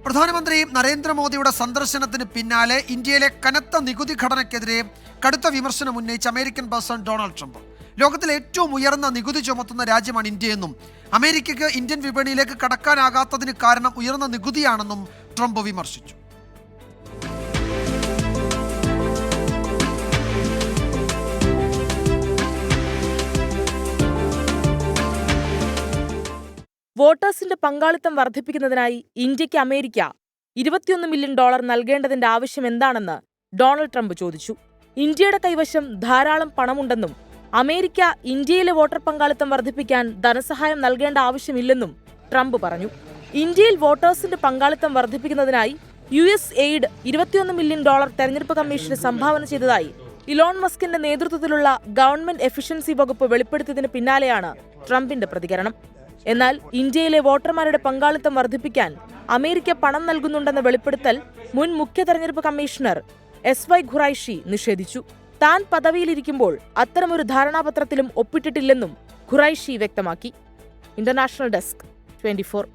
പ്രധാനമന്ത്രി നരേന്ദ്രമോദിയുടെ സന്ദർശനത്തിന് പിന്നാലെ ഇന്ത്യയിലെ കനത്ത നികുതി ഘടനയ്ക്കെതിരെ കടുത്ത വിമർശനം ഉന്നയിച്ച അമേരിക്കൻ പ്രസിഡന്റ് ഡൊണാൾഡ് ട്രംപ്. ലോകത്തിലെ ഏറ്റവും ഉയർന്ന നികുതി ചുമത്തുന്ന രാജ്യമാണ് ഇന്ത്യയെന്നും അമേരിക്കയ്ക്ക് ഇന്ത്യൻ വിപണിയിലേക്ക് കടക്കാനാകാത്തതിന് കാരണം ഉയർന്ന നികുതിയാണെന്നും ട്രംപ് വിമർശിച്ചു. വോട്ടേഴ്സിന്റെ പങ്കാളിത്തം വർദ്ധിപ്പിക്കുന്നതിനായി ഇന്ത്യക്ക് അമേരിക്ക $21 മില്യൺ നൽകേണ്ടതിന്റെ ആവശ്യം എന്താണെന്ന് ഡൊണാൾഡ് ട്രംപ് ചോദിച്ചു. ഇന്ത്യയുടെ കൈവശം ധാരാളം പണമുണ്ടെന്നും അമേരിക്ക ഇന്ത്യയിലെ വോട്ടർ പങ്കാളിത്തം വർദ്ധിപ്പിക്കാൻ ധനസഹായം നൽകേണ്ട ആവശ്യമില്ലെന്നും ട്രംപ് പറഞ്ഞു. ഇന്ത്യയിൽ വോട്ടേഴ്സിന്റെ പങ്കാളിത്തം വർദ്ധിപ്പിക്കുന്നതിനായി USAID $21 മില്യൺ തെരഞ്ഞെടുപ്പ് കമ്മീഷന് സംഭാവന ചെയ്തതായി ഇലോൺ മസ്കിന്റെ നേതൃത്വത്തിലുള്ള ഗവൺമെന്റ് എഫിഷ്യൻസി വകുപ്പ് വെളിപ്പെടുത്തിയതിന് പിന്നാലെയാണ് ട്രംപിന്റെ പ്രതികരണം. എന്നാൽ ഇന്ത്യയിലെ വോട്ടർമാരുടെ പങ്കാളിത്തം വർദ്ധിപ്പിക്കാൻ അമേരിക്ക പണം നൽകുന്നുണ്ടെന്ന വെളിപ്പെടുത്തൽ മുൻ മുഖ്യ തെരഞ്ഞെടുപ്പ് കമ്മീഷണർ SY ഖുറൈഷി നിഷേധിച്ചു. താൻ പദവിയിലിരിക്കുമ്പോൾ അത്തരമൊരു ധാരണാപത്രത്തിലും ഒപ്പിട്ടിട്ടില്ലെന്നും ഖുറൈഷി വ്യക്തമാക്കി. International desk 24.